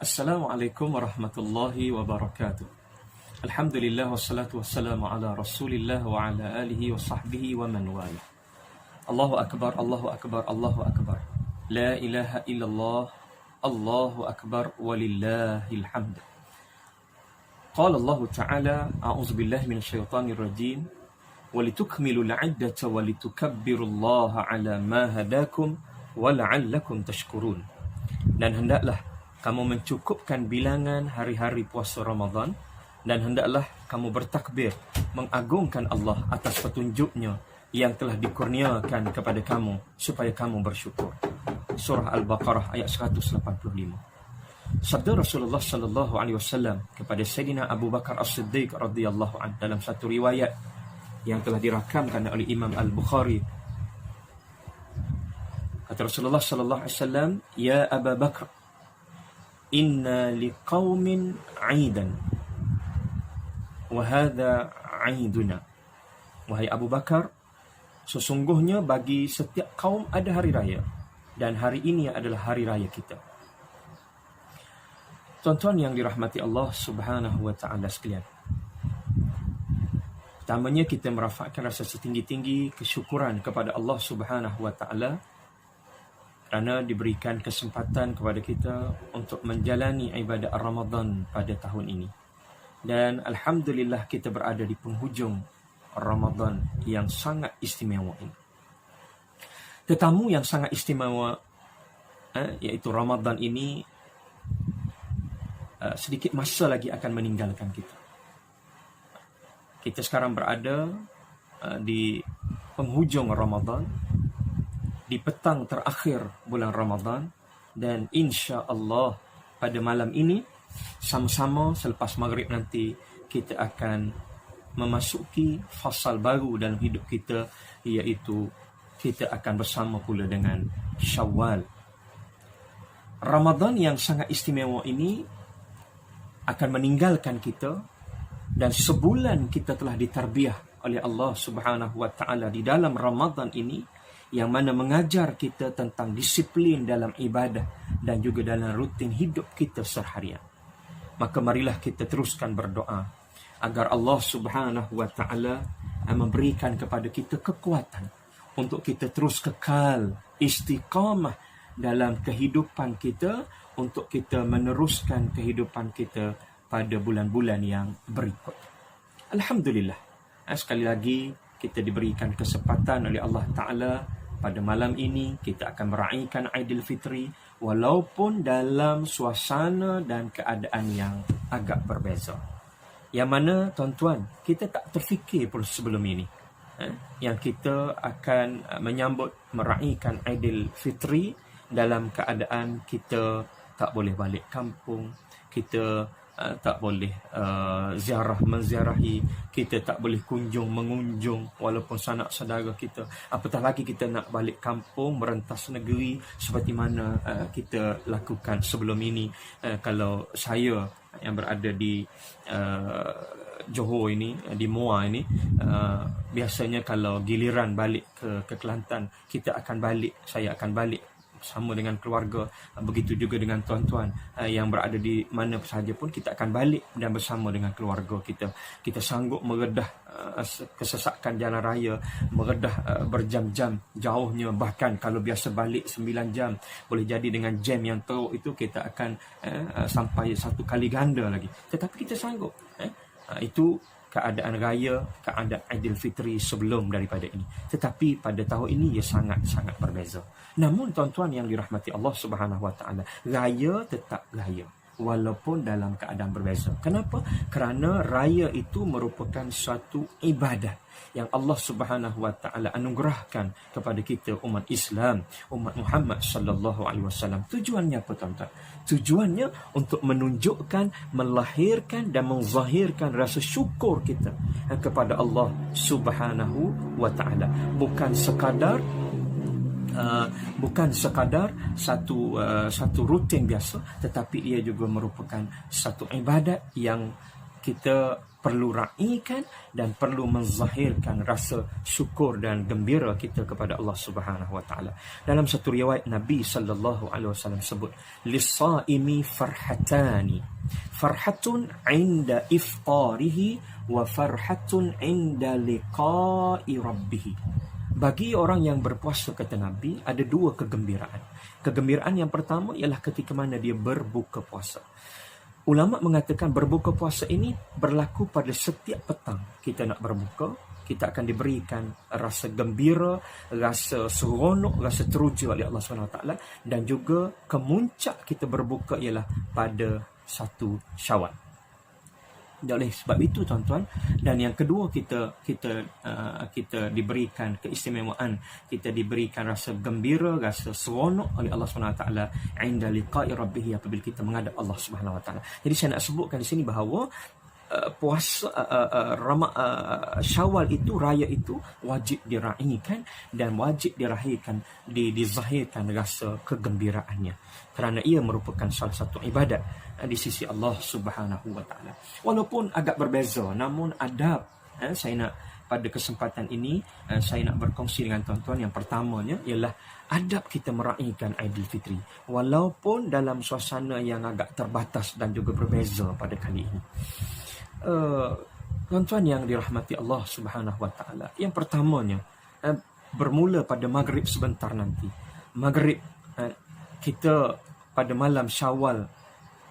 Assalamualaikum warahmatullahi wabarakatuh. Alhamdulillah wassalatu wassalamu ala Rasulillah wa ala alihi wa sahbihi wa man wala. Allahu akbar, Allahu akbar, Allahu akbar. La ilaha illallah, Allahu akbar walillahil hamd. Qala Allah Ta'ala, a'udzu billahi minasyaitonir rajim. Walitukmilul 'iddata walitukabbirullaha 'ala ma hadakum wa la'allakum tashkurun. Dan hendaklah kamu mencukupkan bilangan hari-hari puasa Ramadan, dan hendaklah kamu bertakbir mengagungkan Allah atas petunjuknya yang telah dikurniakan kepada kamu supaya kamu bersyukur. Surah Al-Baqarah ayat 185. Sabda Rasulullah sallallahu alaihi wasallam kepada Sayyidina Abu Bakar As-Siddiq radhiyallahu anhu dalam satu riwayat yang telah dirakamkan oleh Imam Al-Bukhari. Kata Rasulullah sallallahu alaihi wasallam, "Ya Abu Bakar, inna liqaumin 'aidan wa hadha 'aiduna." Wahai Abu Bakar, sesungguhnya bagi setiap kaum ada hari raya, dan hari ini adalah hari raya kita. Tuan-tuan yang dirahmati Allah Subhanahu wa taala sekalian. Pertamanya kita merafakkan rasa setinggi-tinggi kesyukuran kepada Allah Subhanahu wa taala kerana diberikan kesempatan kepada kita untuk menjalani ibadat Ramadan pada tahun ini. Dan alhamdulillah kita berada di penghujung Ramadan yang sangat istimewa ini. Tetamu yang sangat istimewa iaitu Ramadan ini sedikit masa lagi akan meninggalkan kita. Kita sekarang berada di penghujung Ramadan, di petang terakhir bulan Ramadan, dan insya Allah pada malam ini sama-sama selepas maghrib nanti kita akan memasuki fasal baru dalam hidup kita, iaitu kita akan bersama pula dengan Syawal. Ramadan yang sangat istimewa ini akan meninggalkan kita, dan sebulan kita telah ditarbiah oleh Allah Subhanahu wa taala di dalam Ramadan ini, yang mana mengajar kita tentang disiplin dalam ibadah dan juga dalam rutin hidup kita seharian. Maka marilah kita teruskan berdoa agar Allah Subhanahu wa taala memberikan kepada kita kekuatan untuk kita terus kekal istiqamah dalam kehidupan kita, untuk kita meneruskan kehidupan kita pada bulan-bulan yang berikut. Alhamdulillah, sekali lagi kita diberikan kesempatan oleh Allah Ta'ala. Pada malam ini kita akan meraihkan Aidilfitri walaupun dalam suasana dan keadaan yang agak berbeza. Yang mana tuan-tuan, kita tak terfikir pun sebelum ini yang kita akan menyambut meraihkan Aidilfitri dalam keadaan kita tak boleh balik kampung, kita tak boleh menziarahi, kita tak boleh mengunjung walaupun sanak saudara kita. Apatah lagi kita nak balik kampung, merentas negeri seperti mana kita lakukan sebelum ini. Kalau saya yang berada di Johor ini, di Muar ini, biasanya kalau giliran balik ke Kelantan, saya akan balik sama dengan keluarga. Begitu juga dengan tuan-tuan yang berada di mana sahaja pun, kita akan balik dan bersama dengan keluarga kita. Kita sanggup meredah kesesakan jalan raya, meredah berjam-jam jauhnya, bahkan kalau biasa balik 9 jam, boleh jadi dengan jam yang teruk itu kita akan sampai 1 kali ganda lagi. Tetapi kita sanggup. Itu keadaan raya, keadaan Aidilfitri sebelum daripada ini. Tetapi pada tahun ini ia sangat-sangat berbeza. Namun tuan-tuan yang dirahmati Allah Subhanahu wa taala, raya tetap raya walaupun dalam keadaan berbeza. Kenapa? Kerana raya itu merupakan suatu ibadah yang Allah Subhanahu wa taala anugerahkan kepada kita umat Islam, umat Muhammad sallallahu alaihi wasallam. Tujuannya apa tuan-tuan? Tujuannya untuk menunjukkan, melahirkan dan menzahirkan rasa syukur kita kepada Allah Subhanahu wa taala. Bukan sekadar satu rutin biasa, tetapi ia juga merupakan satu ibadat yang kita perlu raikan dan perlu menzahirkan rasa syukur dan gembira kita kepada Allah Subhanahu wa taala. Dalam satu riwayat Nabi sallallahu alaihi wasallam sebut, "Lis-shaimi farhatani. Farhatun 'inda iftarihi wa farhatun 'inda liqa'i rabbih." Bagi orang yang berpuasa, kata Nabi, ada dua kegembiraan. Kegembiraan yang pertama ialah ketika mana dia berbuka puasa. Ulama mengatakan berbuka puasa ini berlaku pada setiap petang. Kita nak berbuka, kita akan diberikan rasa gembira, rasa seronok, rasa teruja oleh Allah SWT. Dan juga kemuncak kita berbuka ialah pada 1 Syawal. Oleh sebab itu, tuan-tuan, dan yang kedua, kita diberikan keistimewaan, kita diberikan rasa gembira, rasa seronok oleh Allah SWT inda liqa'i rabbih, apabila kita menghadap Allah SWT. Jadi saya nak sebutkan di sini bahawa puasa Syawal itu, raya itu wajib diraikan dan wajib dizahirkan rasa kegembiraannya, kerana ia merupakan salah satu ibadat di sisi Allah Subhanahu wa taala. Walaupun agak berbeza, namun adab saya nak pada kesempatan ini saya nak berkongsi dengan tuan-tuan. Yang pertamanya ialah adab kita meraihkan Aidilfitri, walaupun dalam suasana yang agak terbatas dan juga berbeza pada kali ini. Tuan-tuan yang dirahmati Allah Subhanahu wa taala, yang pertamanya bermula pada maghrib sebentar nanti. Maghrib kita pada malam Syawal,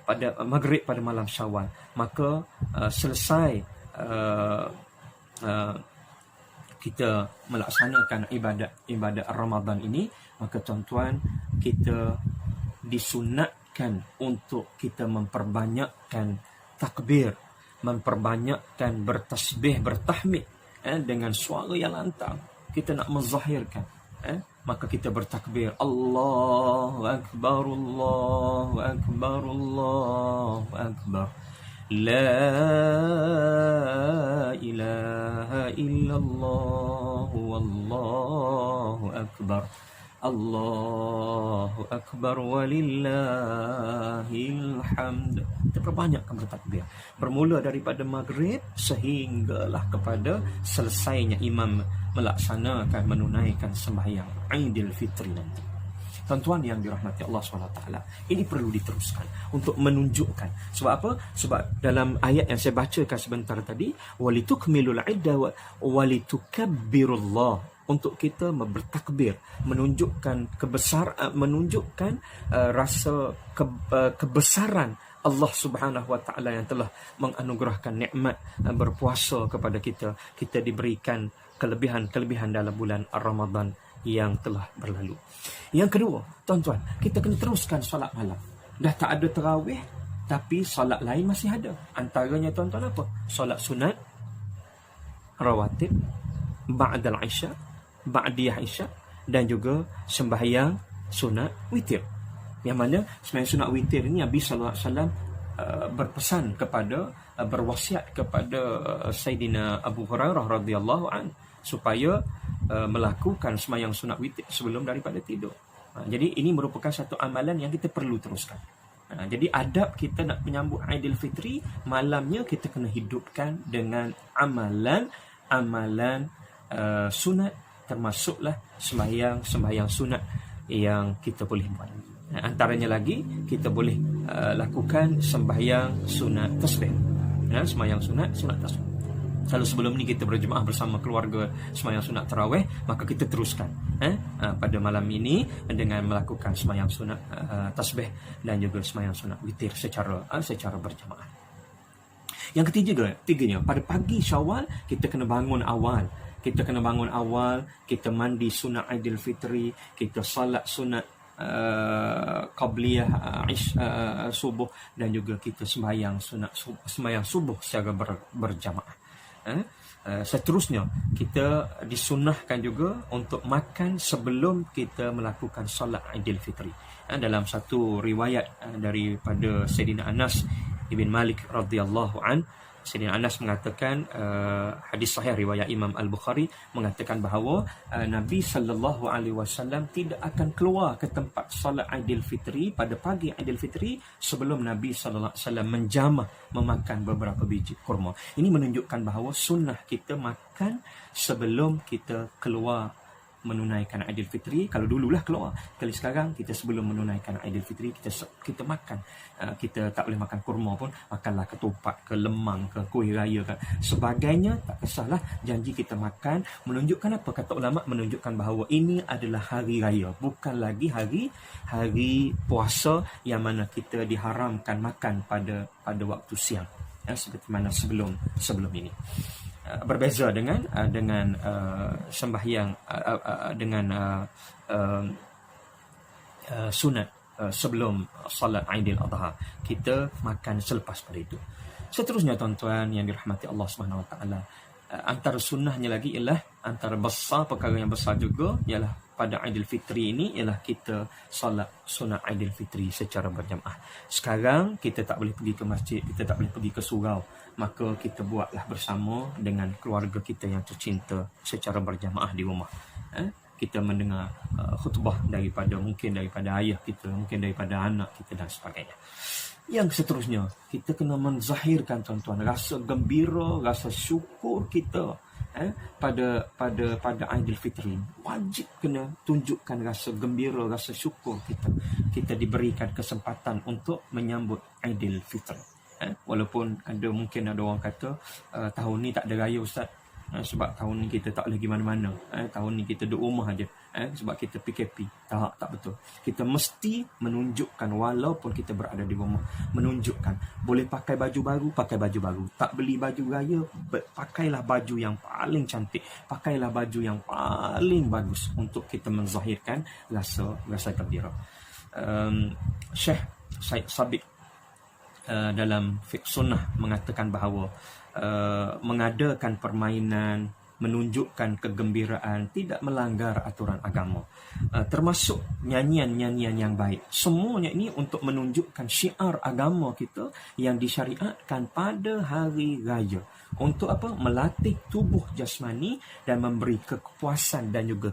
pada maghrib pada malam Syawal, maka selesai kita melaksanakan ibadat Ramadan ini, maka tuan-tuan, kita disunatkan untuk kita memperbanyakkan takbir, memperbanyakkan bertasbih, bertahmid dengan suara yang lantang. Kita nak menzahirkan, maka kita bertakbir, Allahu Akbar, Allahu Akbar, Allahu Akbar, La ilaha illallah, Wallahu Akbar, Allahu Akbar walillahil hamd. Kita perbanyakkan bertakbir, bermula daripada maghrib sehinggalah kepada selesainya imam melaksanakan, menunaikan sembahyang Aidilfitri nanti. Tuan-tuan yang dirahmati Allah SWT, ini perlu diteruskan untuk menunjukkan. Sebab apa? Sebab dalam ayat yang saya bacakan sebentar tadi, walitukmilul idda walitukabbirullah, untuk kita bertakbir, menunjukkan rasa kebesaran Allah Subhanahu wa taala yang telah menganugerahkan nikmat berpuasa kepada kita. Kita diberikan kelebihan dalam bulan Ramadan yang telah berlalu. Yang kedua, tuan-tuan, kita kena teruskan solat malam. Dah tak ada tarawih, tapi solat lain masih ada. Antaranya, tuan-tuan, apa? Solat sunat rawatib, ba'dal isya, ba'diyah isya, dan juga sembahyang sunat witir. Yang mana sembahyang sunat witir ini Nabi sallallahu alaihi wasallam berpesan kepada, berwasiat kepada Sayyidina Abu Hurairah radhiyallahu anhu supaya melakukan sembahyang sunat witir sebelum daripada tidur. Jadi ini merupakan satu amalan yang kita perlu teruskan. Jadi adab kita nak menyambut Aidilfitri, malamnya kita kena hidupkan dengan amalan sunat, termasuklah sembahyang sunat yang kita boleh buat. Antaranya lagi, kita boleh lakukan sembahyang sunat tasbih. Sembahyang sunat tasbih. Kalau sebelum ni kita berjemaah bersama keluarga sembahyang sunat tarawih, maka kita teruskan pada malam ini dengan melakukan sembahyang sunat tasbih dan juga sembahyang sunat witir secara berjemaah. Yang ketiganya, pada pagi Syawal kita kena bangun awal. Kita mandi sunat Aidilfitri, kita salat sunat qabliyah subuh, dan juga kita sembahyang subuh secara berjamaah. Seterusnya, kita disunahkan juga untuk makan sebelum kita melakukan solat Aidilfitri. Dalam satu riwayat daripada Sayyidina Anas ibn Malik radhiyallahu an, Sayyidina Anas mengatakan, hadis sahih riwayat Imam Al-Bukhari mengatakan bahawa Nabi sallallahu alaihi wasallam tidak akan keluar ke tempat solat Aidilfitri pada pagi Aidilfitri sebelum Nabi sallallahu alaihi wasallam menjamah memakan beberapa biji kurma. Ini menunjukkan bahawa sunnah kita makan sebelum kita keluar menunaikan Aidilfitri. Kalau dululah keluar, kali sekarang kita sebelum menunaikan Aidilfitri kita makan. Kita tak boleh makan kurma pun, makanlah ketupat, ke lemang, ke kuih raya kan, sebagainya, tak kisahlah. Janji kita makan menunjukkan apa? Kata ulama menunjukkan bahawa ini adalah hari raya, bukan lagi hari puasa yang mana kita diharamkan makan pada waktu siang, seperti mana sebelum ini. Berbeza dengan sembahyang dengan sunat sebelum salat Aidil Adha, kita makan selepas pada itu. Seterusnya tuan-tuan yang dirahmati Allah Subhanahu Wa Taala, antara sunnahnya lagi ialah antara besar, perkara yang besar juga ialah pada Aidilfitri ini ialah kita salat sunat Aidilfitri secara berjamaah. Sekarang kita tak boleh pergi ke masjid, kita tak boleh pergi ke surau, maka kita buatlah bersama dengan keluarga kita yang tercinta secara berjamaah di rumah. Kita mendengar khutbah daripada ayah kita, mungkin daripada anak kita dan sebagainya. Yang seterusnya, kita kena menzahirkan tuan-tuan rasa gembira, rasa syukur kita pada Aidilfitri. Wajib kena tunjukkan rasa gembira, rasa syukur kita. Kita diberikan kesempatan untuk menyambut Aidilfitri. Walaupun mungkin ada orang kata tahun ni tak ada raya Ustaz, sebab tahun ni kita tak boleh pergi mana-mana, tahun ni kita duduk rumah aja, sebab kita PKP. Tak betul. Kita mesti menunjukkan, walaupun kita berada di rumah, menunjukkan. Boleh pakai baju baru, pakai baju baru. Tak beli baju raya, pakailah baju yang paling cantik, pakailah baju yang paling bagus untuk kita menzahirkan rasa gembira. Syekh Said Sabiq dalam fiqh sunnah mengatakan bahawa mengadakan permainan, menunjukkan kegembiraan tidak melanggar aturan agama, termasuk nyanyian-nyanyian yang baik. Semuanya ini untuk menunjukkan syiar agama kita yang disyariatkan pada hari raya. Untuk apa? Melatih tubuh jasmani dan memberi kepuasan dan juga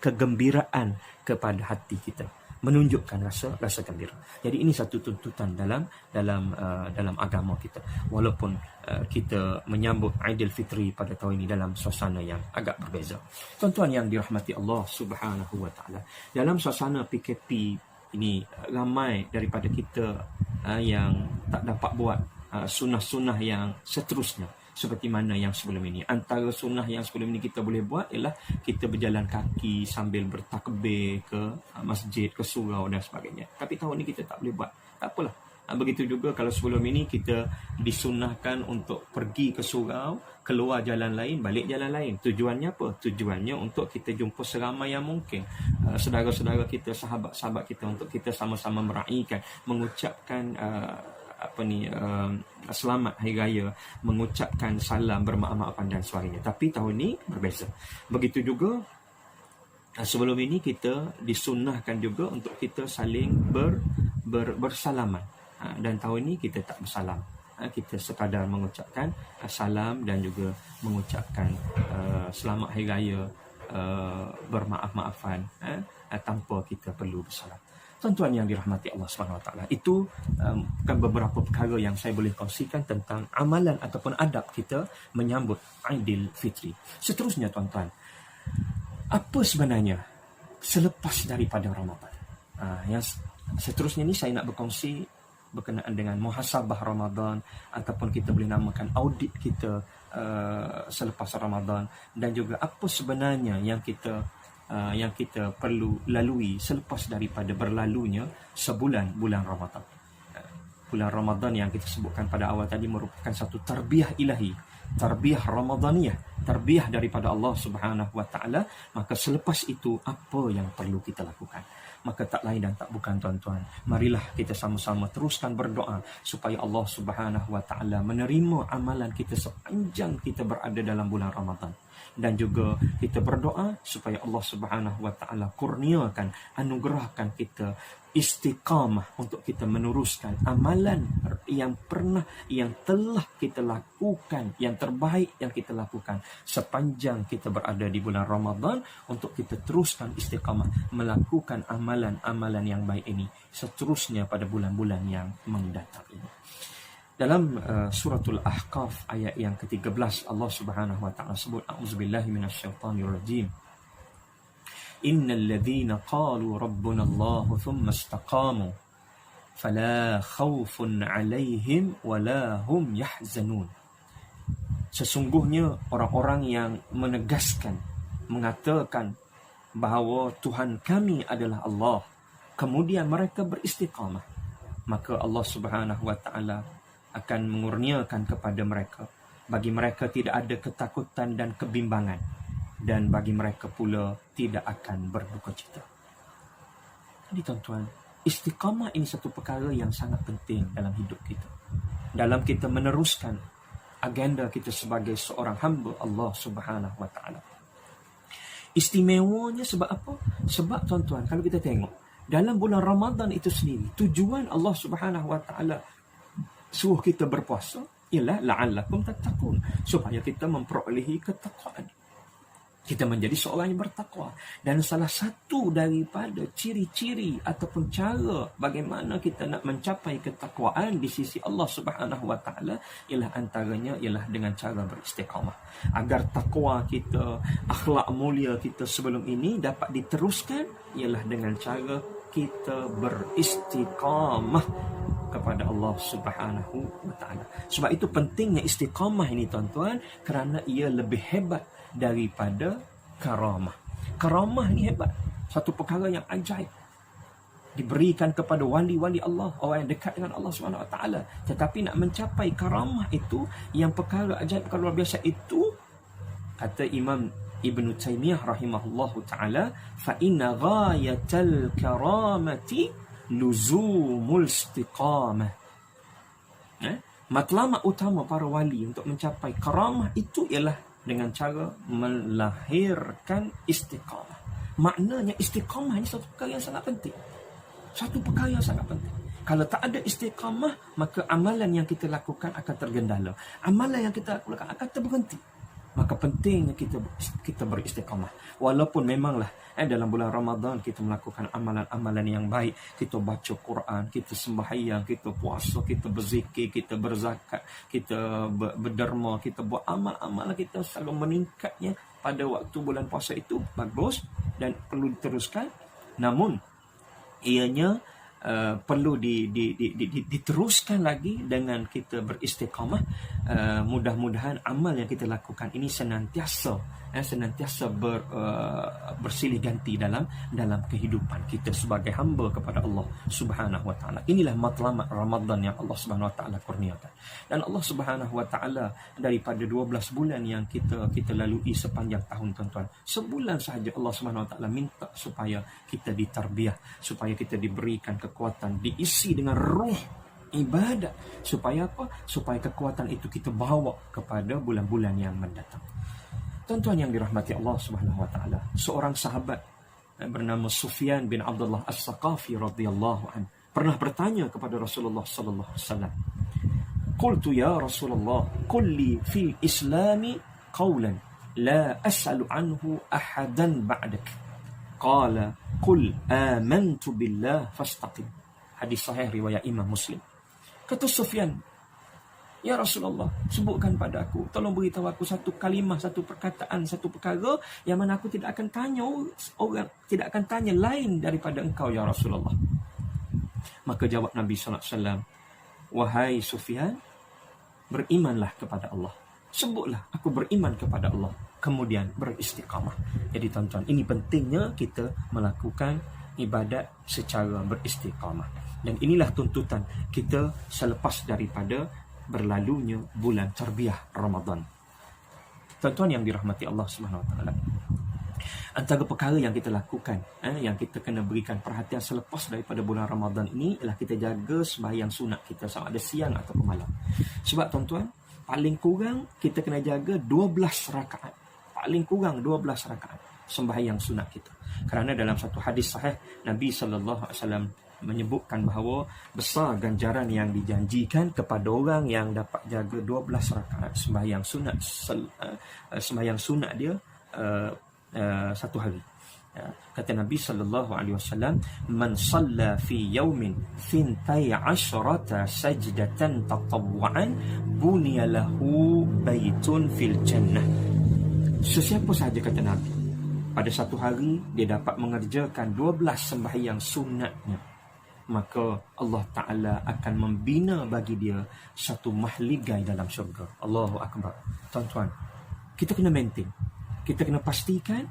kegembiraan kepada hati kita, menunjukkan rasa gembira. Jadi ini satu tuntutan dalam agama kita. Walaupun kita menyambut Aidilfitri pada tahun ini dalam suasana yang agak berbeza. Tuan-tuan yang dirahmati Allah Subhanahu Wa Taala, dalam suasana PKP ini ramai daripada kita yang tak dapat buat sunnah-sunnah yang seterusnya seperti mana yang sebelum ini. Antara sunnah yang sebelum ini kita boleh buat ialah kita berjalan kaki sambil bertakbir ke masjid, ke surau dan sebagainya. Tapi tahun ini kita tak boleh buat. Tak apalah. Begitu juga kalau sebelum ini kita disunnahkan untuk pergi ke surau, keluar jalan lain, balik jalan lain. Tujuannya apa? Tujuannya untuk kita jumpa seramai yang mungkin saudara-saudara kita, sahabat-sahabat kita, untuk kita sama-sama meraihkan, mengucapkan selamat hari raya, mengucapkan salam, bermaaf-maafan dan sebagainya. Tapi tahun ini berbeza. Begitu juga sebelum ini kita disunnahkan juga untuk kita saling bersalaman, dan tahun ini kita tak bersalam. Kita sekadar mengucapkan salam dan juga mengucapkan selamat hari raya, bermaaf-maafan, tanpa kita perlu bersalam. Tuan-tuan yang dirahmati Allah SWT, itu bukan beberapa perkara yang saya boleh kongsikan tentang amalan ataupun adab kita menyambut Aidilfitri. Seterusnya tuan-tuan, apa sebenarnya selepas daripada Ramadan? Yang seterusnya ni saya nak berkongsi berkenaan dengan muhasabah Ramadan, ataupun kita boleh namakan audit kita selepas Ramadan, dan juga apa sebenarnya yang kita perlu lalui selepas daripada berlalunya bulan Ramadan. Bulan Ramadan yang kita sebutkan pada awal tadi merupakan satu tarbiyah ilahi, tarbiyah Ramadaniyah, tarbiyah daripada Allah Subhanahu Wa Taala. Maka selepas itu apa yang perlu kita lakukan? Maka tak lain dan tak bukan tuan-tuan, marilah kita sama-sama teruskan berdoa supaya Allah Subhanahu Wa Taala menerima amalan kita sepanjang kita berada dalam bulan Ramadan. Dan juga kita berdoa supaya Allah Subhanahu Wa Taala kurniakan, anugerahkan kita istiqamah untuk kita meneruskan amalan yang telah kita lakukan, yang terbaik yang kita lakukan sepanjang kita berada di bulan Ramadan, untuk kita teruskan istiqamah melakukan amalan-amalan yang baik ini seterusnya pada bulan-bulan yang mendatang ini. Dalam suratul Ahqaf ayat yang ke-13, Allah Subhanahu wa taala sebut, a'udzubillahi minasyaitonirrajim, innal ladzina qalu rabbuna Allah thumma istaqamu fala khaufun 'alaihim wala hum yahzanun. Sesungguhnya orang-orang yang menegaskan, mengatakan bahawa Tuhan kami adalah Allah, kemudian mereka beristiqamah, maka Allah Subhanahu wa taala akan mengurniakan kepada mereka, bagi mereka tidak ada ketakutan dan kebimbangan, dan bagi mereka pula tidak akan berduka cita. Jadi tuan-tuan, istiqamah ini satu perkara yang sangat penting dalam hidup kita, dalam kita meneruskan agenda kita sebagai seorang hamba Allah Subhanahu wa taala. Istimewanya sebab apa? Sebab tuan-tuan, kalau kita tengok dalam bulan Ramadan itu sendiri, tujuan Allah Subhanahu wa taala suruh kita berpuasa ialah la'allakum tattaqun, supaya kita memperolehi ketakwaan, kita menjadi seorang yang bertakwa. Dan salah satu daripada ciri-ciri ataupun cara bagaimana kita nak mencapai ketakwaan di sisi Allah Subhanahu wa taala ialah antaranya ialah dengan cara beristiqamah, agar takwa kita, akhlak mulia kita sebelum ini dapat diteruskan, ialah dengan cara kita beristiqamah kepada Allah Subhanahu wa taala. Sebab itu pentingnya istiqamah ini tuan-tuan, kerana ia lebih hebat daripada karamah. Karamah ni hebat, satu perkara yang ajaib, diberikan kepada wali-wali Allah, orang yang dekat dengan Allah Subhanahu wa taala. Tetapi nak mencapai karamah itu, yang perkara ajaib, perkara luar biasa itu, kata Imam Ibn Taymiyah rahimahullahu taala, fa inna ghayatal karamati luzumul istiqamah. Matlamat utama para wali untuk mencapai karamah itu ialah dengan cara melahirkan istiqamah. Maknanya istiqamah ini satu perkara yang sangat penting. Satu perkara yang sangat penting. Kalau tak ada istiqamah, maka amalan yang kita lakukan akan tergendala. Amalan yang kita lakukan akan terberhenti. Maka pentingnya kita beristiqamah. Walaupun memanglah dalam bulan Ramadan kita melakukan amalan-amalan yang baik, kita baca Quran, kita sembahyang, kita puasa, kita berzikir, kita berzakat, kita berderma, kita buat amal-amal, kita selalu meningkatnya pada waktu bulan puasa itu bagus dan perlu diteruskan. Namun ianya perlu diteruskan lagi dengan kita beristiqamah. Mudah-mudahan amal yang kita lakukan ini senantiasa bersilih ganti dalam kehidupan kita sebagai hamba kepada Allah Subhanahu wa taala. Inilah matlamat Ramadan yang Allah Subhanahu wa taala kurniakan. Dan Allah Subhanahu wa taala daripada 12 bulan yang kita lalui sepanjang tahun tuan-tuan, sebulan sahaja Allah Subhanahu wa taala minta supaya kita ditarbiyah, supaya kita diberikan kekuatan, diisi dengan ruh ibadat. Supaya apa? Supaya kekuatan itu kita bawa kepada bulan-bulan yang mendatang. Tuan-tuan yang dirahmati Allah Subhanahu wa taala, seorang sahabat bernama Sufyan bin Abdullah As-Saqafi radhiyallahu anhu pernah bertanya kepada Rasulullah sallallahu alaihi wasallam, "Qultu ya Rasulullah, qul li fil Islami qawlan la as'alu anhu ahadan ba'dak." Qala, "Qul amantu billah fastaqim." Hadis sahih riwayat Imam Muslim. Kata Sufyan, "Ya Rasulullah, sebutkan pada aku, tolong beritahu aku satu kalimah, satu perkataan, satu perkara yang mana aku tidak akan tanya orang, tidak akan tanya lain daripada engkau ya Rasulullah." Maka jawab Nabi sallallahu alaihi wasallam, "Wahai Sufyan, berimanlah kepada Allah. Sebutlah, aku beriman kepada Allah, kemudian beristiqamah." Jadi tuan-tuan, ini pentingnya kita melakukan ibadat secara beristiqamah. Dan inilah tuntutan kita selepas daripada berlalunya bulan tarbiyah Ramadan. Tuan-tuan yang dirahmati Allah Subhanahu wa taala, antara perkara yang kita lakukan, yang kita kena berikan perhatian selepas daripada bulan Ramadan ini ialah kita jaga sembahyang sunat kita, sama ada siang atau malam. Sebab tuan-tuan, paling kurang kita kena jaga 12 rakaat. Paling kurang 12 rakaat sembahyang sunat kita. Kerana dalam satu hadis sahih, Nabi sallallahu alaihi wasallam menyebutkan bahawa besar ganjaran yang dijanjikan kepada orang yang dapat jaga 12 rakaat sembahyang sunat sembahyang sunat dia satu hari. Kata Nabi sallallahu alaihi wasallam, man shalla fi yawmin 12 sajdatan tatawwu'an buniya lahu baitun fil jannah. Sesiapa sahaja, kata Nabi, pada satu hari dia dapat mengerjakan 12 sembahyang sunatnya, maka Allah Ta'ala akan membina bagi dia satu mahligai dalam syurga. Allahu Akbar. Tuan-tuan, kita kena maintain, kita kena pastikan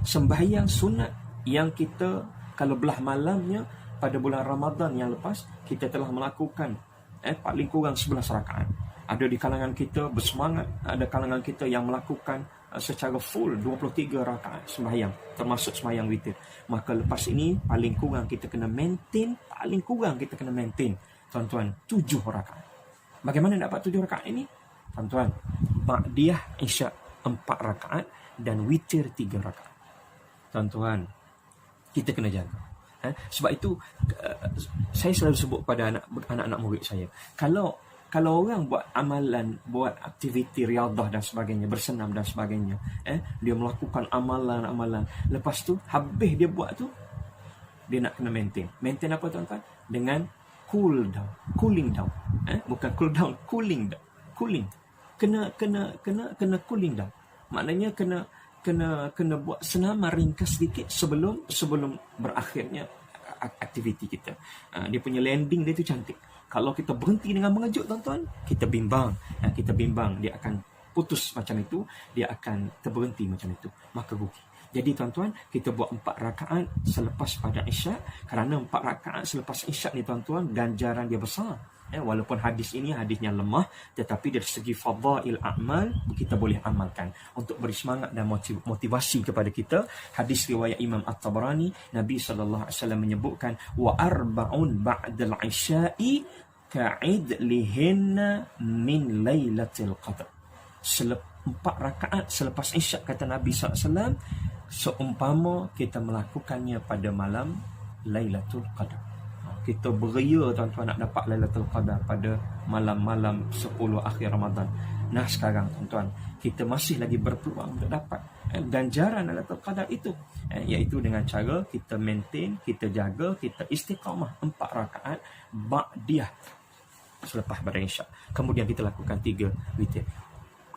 sembahyang sunat yang kita, kalau belah malamnya pada bulan Ramadan yang lepas, kita telah melakukan paling kurang 11 rakaat. Ada di kalangan kita bersemangat, ada kalangan kita yang melakukan secara full 23 rakaat sembahyang, termasuk sembahyang witir. Maka lepas ini paling kurang kita kena maintain, tuan-tuan, 7 rakaat. Bagaimana dapat 7 rakaat ini? Tuan-tuan, ba'diyah isyak 4 rakaat dan witir 3 rakaat. Tuan-tuan, kita kena jaga. Sebab itu saya selalu sebut pada anak-anak murid saya, kalau orang buat amalan, buat aktiviti riadah dan sebagainya, bersenam dan sebagainya, dia melakukan amalan-amalan, lepas tu habis dia buat tu, dia nak kena maintain apa, tuan-tuan? Dengan cooling down. Bukan cool down, cooling down. Kena cooling down. Maknanya kena buat senaman ringkas sedikit sebelum berakhirnya aktiviti kita. Dia punya landing dia tu cantik. Kalau kita berhenti dengan mengejut, tuan-tuan, kita bimbang. Dia akan putus macam itu, dia akan terberhenti macam itu, maka rugi. Jadi tuan-tuan, kita buat 4 rakaat selepas pada isyak. Kerana 4 rakaat selepas isyak ni, tuan-tuan, ganjaran dia besar. Walaupun hadisnya lemah, tetapi dari segi fadail a'mal kita boleh amalkan untuk beri semangat dan motivasi kepada kita. Hadis riwayat Imam At-Tabarani, Nabi sallallahu alaihi wasallam menyebutkan, wa arba'un ba'dal isya'i ka'idlihinna min lailatul qadr. 4 rakaat selepas isyak, kata Nabi sallallahu alaihi wasallam, seumpama kita melakukannya pada malam Lailatul Qadar. Kita beria, tuan-tuan, nak dapat Lailatul Qadar pada malam-malam 10 akhir Ramadan. Nah, sekarang, tuan-tuan, kita masih lagi berpeluang untuk dapat ganjaran Lailatul Qadar itu, iaitu dengan cara kita maintain, kita jaga, kita istiqamah 4 rakaat ba'diyah selepas pada isyak. Kemudian kita lakukan 3 witir.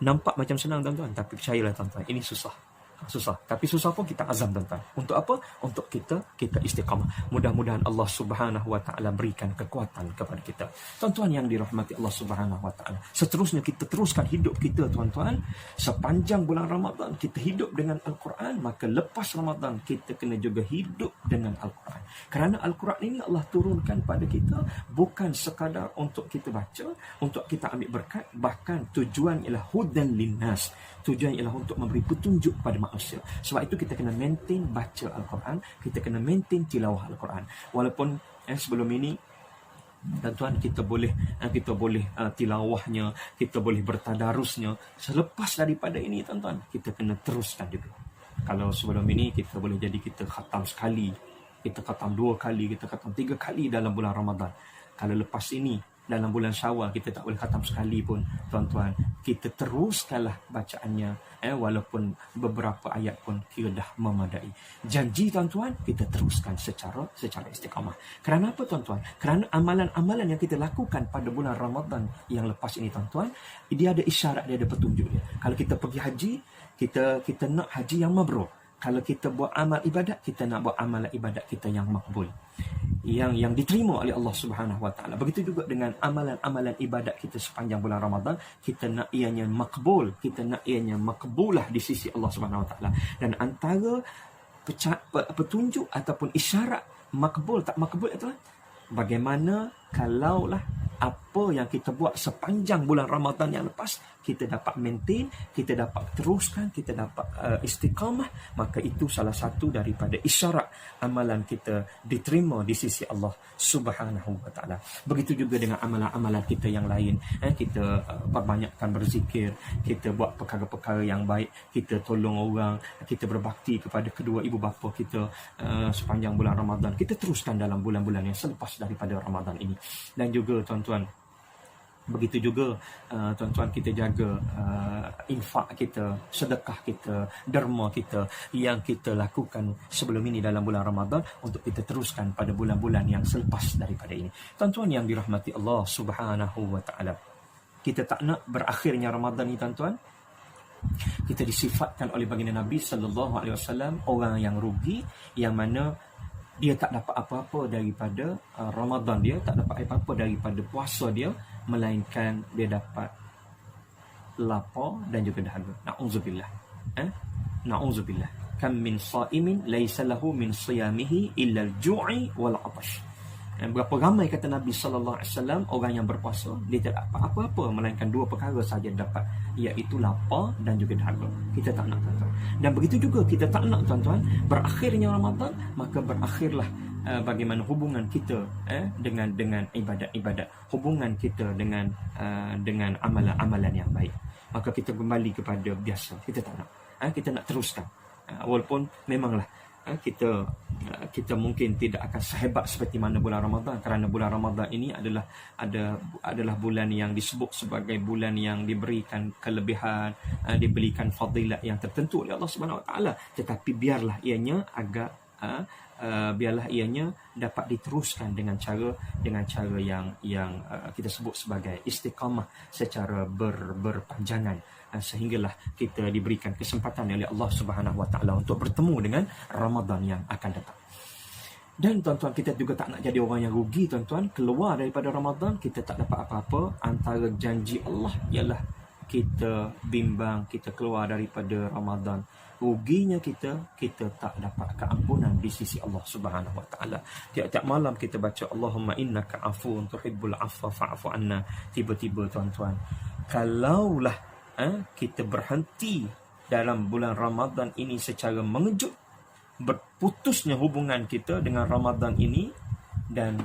Nampak macam senang, tuan-tuan, tapi percayalah, tuan-tuan, ini susah. Tapi susah pun kita azam, tuan-tuan. Untuk apa? Untuk kita istiqamah. Mudah-mudahan Allah Subhanahu wa taala berikan kekuatan kepada kita. Tuan-tuan yang dirahmati Allah Subhanahu wa taala, seterusnya kita teruskan hidup kita, tuan-tuan. Sepanjang bulan Ramadan kita hidup dengan Al-Quran, maka lepas Ramadan kita kena juga hidup dengan Al-Quran. Kerana Al-Quran ini Allah turunkan pada kita bukan sekadar untuk kita baca, untuk kita ambil berkat, bahkan tujuan ialah hudan linnas. Tujuan ialah untuk memberi petunjuk pada manusia. Sebab itu kita kena maintain baca Al-Quran, kita kena maintain tilawah Al-Quran. Walaupun sebelum ini, tuan-tuan, kita boleh tilawahnya, kita boleh bertadarusnya. Selepas daripada ini, tuan-tuan, kita kena teruskan juga. Kalau sebelum ini kita boleh jadi kita khatam sekali, kita khatam 2 kali, kita khatam 3 kali dalam bulan Ramadan. Kalau lepas ini dalam bulan Syawal kita tak boleh khatam sekali pun, tuan-tuan, kita teruskanlah bacaannya, walaupun beberapa ayat pun kira dah memadai. Janji, tuan-tuan, kita teruskan secara istiqamah. Kerana apa, tuan-tuan? Kerana amalan-amalan yang kita lakukan pada bulan Ramadan yang lepas ini, tuan-tuan, dia ada isyarat, dia ada petunjuk dia. Kalau kita pergi haji, kita nak haji yang mabrur. Kalau kita buat amal ibadat, kita nak buat amalan ibadat kita yang makbul, yang diterima oleh Allah Subhanahu wa taala. Begitu juga dengan amalan-amalan ibadat kita sepanjang bulan Ramadan, kita nak ianya makbul, kita nak ianya makbulah di sisi Allah Subhanahu wa taala. Dan antara petunjuk ataupun isyarat makbul tak makbul itu, bagaimana kalaulah apa yang kita buat sepanjang bulan Ramadan yang lepas, kita dapat maintain, kita dapat teruskan, kita dapat istiqamah, maka itu salah satu daripada isyarat amalan kita diterima di sisi Allah Subhanahu wa taala. Begitu juga dengan amalan-amalan kita yang lain. Kita perbanyakkan berzikir, kita buat perkara-perkara yang baik, kita tolong orang, kita berbakti kepada kedua ibu bapa kita sepanjang bulan Ramadan. Kita teruskan dalam bulan-bulan yang selepas daripada Ramadan ini. Dan juga tuan-tuan, begitu juga tuan-tuan, kita jaga infak kita, sedekah kita, derma kita yang kita lakukan sebelum ini dalam bulan Ramadan untuk kita teruskan pada bulan-bulan yang selepas daripada ini. Tuan-tuan yang dirahmati Allah Subhanahu wa taala, kita tak nak berakhirnya Ramadan ni tuan-tuan, kita disifatkan oleh baginda Nabi sallallahu alaihi wasallam orang yang rugi, yang mana dia tak dapat apa-apa daripada Ramadan dia, tak dapat apa-apa daripada puasa dia, melainkan dia dapat lapar dan juga dahaga. Na'udzubillah. Na'udzubillah. Kam min sa'imin laysa lahu min siyamihi illa al-ju'i wal 'atash. Berapa ramai, kata Nabi sallallahu alaihi wasallam, orang yang berpuasa, dia tak dapat apa-apa melainkan dua perkara saja dapat, iaitu lapar dan juga dahaga. Kita tak nak, tuan-tuan. Dan begitu juga kita tak nak, tuan-tuan, berakhirnya Ramadan, maka berakhirlah bagaimana hubungan kita dengan ibadat-ibadat, hubungan kita dengan amalan-amalan yang baik. Maka kita kembali kepada biasa. Kita tak nak. Kita nak teruskan. Walaupun memanglah kita mungkin tidak akan sehebat seperti mana bulan Ramadan, kerana bulan Ramadan ini adalah bulan yang disebut sebagai bulan yang diberikan kelebihan, diberikan fadilat yang tertentu oleh Allah Subhanahu Wa Taala. Tetapi biarlah ianya dapat diteruskan dengan cara yang kita sebut sebagai istiqamah secara berpanjangan, sehinggalah kita diberikan kesempatan oleh Allah Subhanahu Wa Taala untuk bertemu dengan Ramadan yang akan datang. Dan tuan-tuan, kita juga tak nak jadi orang yang rugi, tuan-tuan. Keluar daripada Ramadan kita tak dapat apa-apa. Antara janji Allah ialah kita bimbang, kita keluar daripada Ramadan, ruginya kita tak dapat keampunan di sisi Allah Subhanahu Wa Taala. Tiap-tiap malam kita baca Allahumma innaka afuwun tuhibbul afwa fa'fu anna. Tiba-tiba, tuan-tuan, kalaulah kita berhenti dalam bulan Ramadan ini secara mengejut, berputusnya hubungan kita dengan Ramadan ini, dan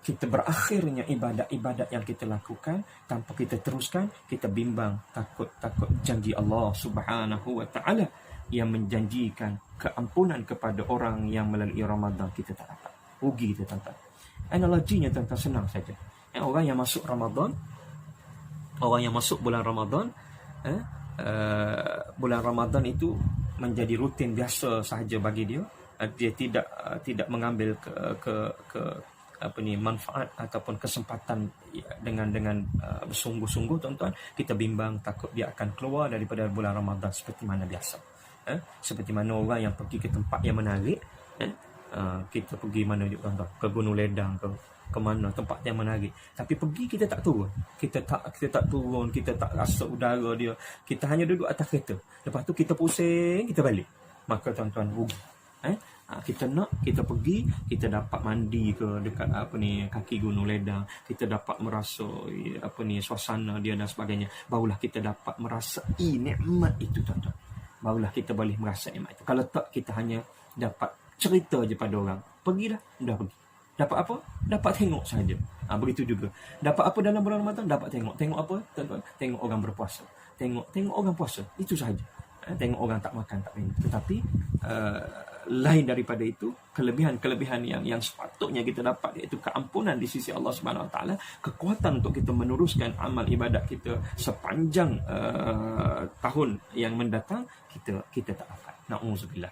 kita berakhirnya ibadat-ibadat yang kita lakukan tanpa kita teruskan, kita bimbang, takut janji Allah Subhanahu Wa Taala yang menjanjikan keampunan kepada orang yang melalui Ramadan kita tak dapat. Rugi kita, tuan-tuan. Analoginya, tuan-tuan, senang saja. Orang yang masuk bulan Ramadan, bulan Ramadan itu menjadi rutin biasa sahaja bagi dia. Dia tidak mengambil manfaat ataupun kesempatan dengan bersungguh-sungguh, tuan-tuan. Kita bimbang, takut dia akan keluar daripada bulan Ramadan seperti mana biasa. Seperti mana orang yang pergi ke tempat yang menarik, kita pergi mana juga, tuan-tuan, ke Gunung Ledang, ke mana tempat yang menarik, tapi pergi kita tak turun, kita tak turun, kita tak rasa udara dia, kita hanya duduk atas kereta, lepas tu kita pusing, kita balik. Maka, tuan-tuan, rugi. Kita pergi, kita dapat mandi ke dekat kaki Gunung Ledang, kita dapat merasa suasana dia dan sebagainya, barulah kita dapat merasai nikmat itu, tuan-tuan. Barulah kita boleh merasa nikmat itu. Kalau tak, kita hanya dapat cerita je pada orang, pergi dah pergi. Dapat apa? Dapat tengok saja. Begitu juga. Dapat apa dalam bulan Ramadan? Dapat tengok. Tengok apa? Tengok orang berpuasa. Tengok orang puasa. Itu sahaja. Tengok orang tak makan, tak minum. Tetapi lain daripada itu, kelebihan-kelebihan yang sepatutnya kita dapat, iaitu keampunan di sisi Allah Subhanahu Wa Taala, kekuatan untuk kita meneruskan amal ibadat kita sepanjang tahun yang mendatang, kita tak dapat. Na'udzubillah.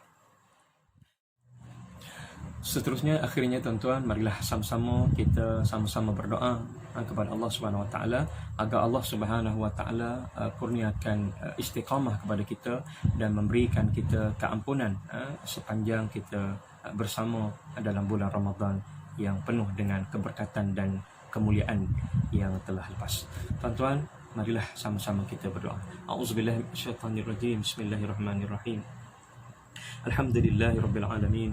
Seterusnya, akhirnya, tuan-tuan, marilah sama-sama kita berdoa kepada Allah Subhanahu Wa Taala agar Allah Subhanahu Wa Taala kurniakan istiqamah kepada kita dan memberikan kita keampunan sepanjang kita bersama dalam bulan Ramadan yang penuh dengan keberkatan dan kemuliaan yang telah lepas. Tuan-tuan, marilah sama-sama kita berdoa. A'udzubillahi minasyaitonirrajim. Bismillahirrahmanirrahim. Alhamdulillahirabbil alamin.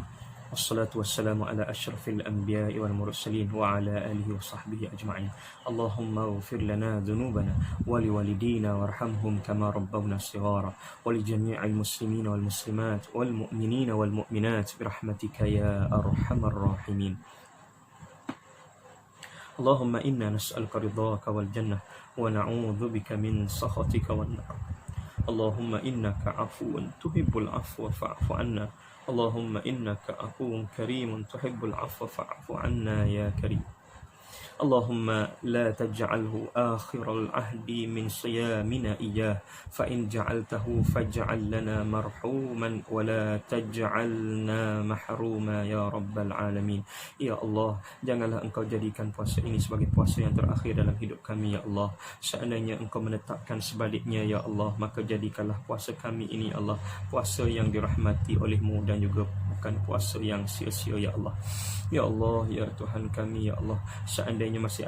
Wassalatu wassalamu ala asyrafil anbiya'i wal mursalin wa ala alihi wa sahbihi ajma'in. Allahumma ighfir lana dhunubana wa liwalidina warhamhum kama rabbawna shighara wa li jami'il muslimina wal muslimat wal mu'minina wal mu'minat birahmatika ya arhamar rahimin. Allahumma inna nas'aluka ridhaka wal jannah wa na'udzu bika min sakhatika wan nar. Allahumma innaka afuwun tuhibbul afwa fa'fu anna. Allahumma innaka afuwun karimun tuhibbul afwa fa'fu anna ya karim. Allahumma la taj'alhu akhiral ahdi min siyamina iyyah fa in ja'altahu faj'al lana marhuman wa la taj'alna mahruma ya rabbal alamin. Ya Allah, janganlah engkau jadikan puasa ini sebagai puasa yang terakhir dalam hidup kami ya Allah. Seandainya engkau menetapkan sebaliknya ya Allah, maka jadikanlah puasa kami ini ya Allah puasa yang dirahmati olehmu dan juga bukan puasa yang sia-sia ya Allah. Ya Allah, ya Tuhan kami ya Allah, seandainya masih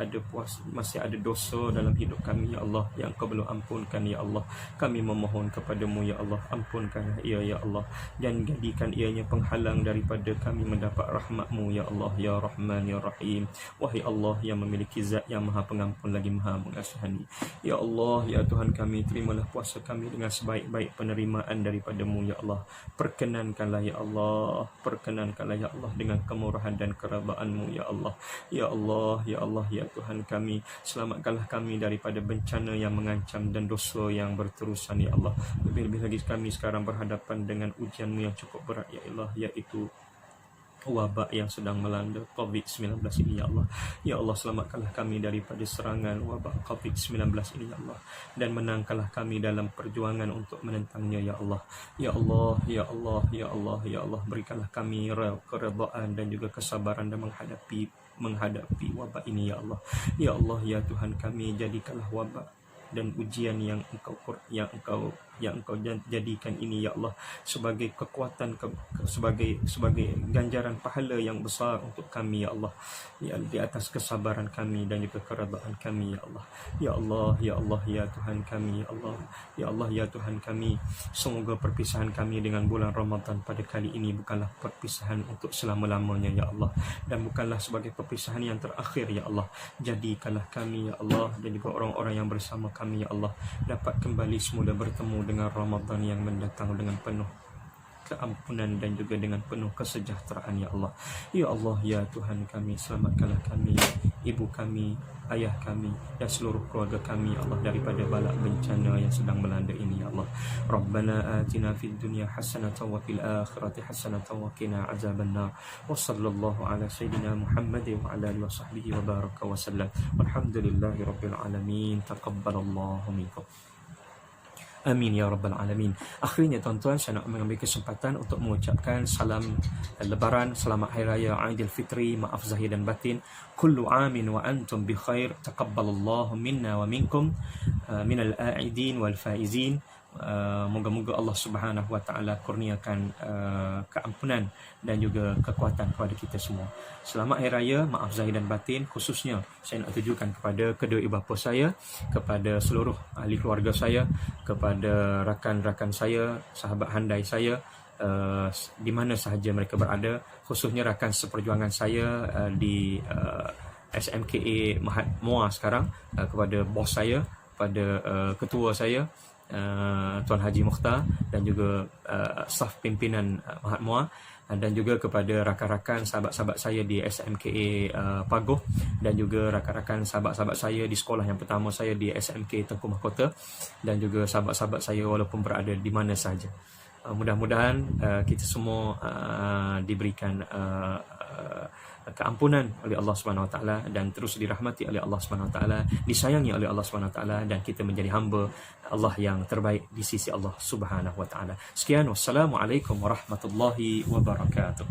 ada dosa dalam hidup kami ya Allah yang Kau belum ampunkan ya Allah, kami memohon kepadamu ya Allah, ampunkanlah ia ya Allah, dan jadikan ianya penghalang daripada kami mendapat rahmat-Mu ya Allah ya Rahman ya Rahim. Wahai Allah yang memiliki zat yang maha pengampun lagi maha mengasihani. Ya Allah, ya Tuhan kami, terimalah puasa kami dengan sebaik-baik penerimaan daripadamu ya Allah. Perkenankanlah ya Allah, perkenankanlah ya Allah dengan kemurahan dan kerabaanmu ya Allah. Ya Allah, ya Allah, ya Tuhan kami, selamatkanlah kami daripada bencana yang mengancam dan dosa yang berterusan ya Allah. Lebih-lebih lagi kami sekarang berhadapan dengan ujian-Mu yang cukup berat ya Allah, iaitu wabak yang sedang melanda COVID-19 ini ya Allah. Ya Allah, selamatkanlah kami daripada serangan wabak COVID-19 ini ya Allah, dan menangkanlah kami dalam perjuangan untuk menentangnya ya Allah. Ya Allah, ya Allah, ya Allah, ya Allah, berikanlah kami keredaan dan juga kesabaran dalam menghadapi wabak ini ya Allah. Ya Allah, ya Tuhan kami, jadikanlah wabak dan ujian yang engkau jadikan ini ya Allah sebagai kekuatan, sebagai ganjaran pahala yang besar untuk kami ya Allah, ya, di atas kesabaran kami dan juga keredaan kami ya Allah. Ya Allah, ya Allah, ya Tuhan kami ya Allah. Ya Allah, ya Tuhan kami, semoga perpisahan kami dengan bulan Ramadan pada kali ini bukanlah perpisahan untuk selama-lamanya ya Allah, dan bukanlah sebagai perpisahan yang terakhir ya Allah. Jadikanlah kami ya Allah dan juga orang-orang yang bersama kami ya Allah dapat kembali semula bertemu dengan Ramadan yang mendatang dengan penuh keampunan dan juga dengan penuh kesejahteraan ya Allah. Ya Allah, ya Tuhan kami, selamatkanlah kami, ibu kami, ayah kami dan seluruh keluarga kami ya Allah daripada bala bencana yang sedang melanda ini ya Allah. Rabbana atina fid dunya hasanatan wa fil akhirati hasanatan wa qina azabannar. Wa sallallahu ala sayyidina Muhammad wa ala alihi wa sahbihi wa baraka wa sallam. Walhamdulillahi rabbil alamin. Taqabbalallahu minkum. Amin ya rabbal alamin. Akhirnya tuan-tuan, saya nak mengambil kesempatan untuk mengucapkan salam lebaran, selamat hari raya Aidilfitri, maaf zahir dan batin. Kullu amin wa antum bi khair. Taqabbalallahu minna wa minkum minal a'idin wal faizin. Moga-moga Allah Subhanahu wa taala kurniakan keampunan dan juga kekuatan kepada kita semua. Selamat hari raya, maaf zahir dan batin. Khususnya saya nak tujukan kepada kedua ibu bapa saya, kepada seluruh ahli keluarga saya, kepada rakan-rakan saya, sahabat handai saya, di mana sahaja mereka berada, khususnya rakan seperjuangan saya di SMKA Mahat Muar sekarang, kepada bos saya, kepada ketua saya Tuan Haji Mukhtar, dan juga staf pimpinan Mahat Muar, dan juga kepada rakan-rakan sahabat-sahabat saya di SMKA Pagoh, dan juga rakan-rakan sahabat-sahabat saya di sekolah yang pertama saya di SMK Tengku Mahkota, dan juga sahabat-sahabat saya walaupun berada di mana sahaja. Mudah-mudahan kita semua diberikan keampunan oleh Allah Subhanahu Wa Taala dan terus dirahmati oleh Allah Subhanahu Wa Taala, disayangi oleh Allah Subhanahu Wa Taala, dan kita menjadi hamba Allah yang terbaik di sisi Allah Subhanahu Wa Taala. Sekian, wassalamualaikum warahmatullahi wabarakatuh.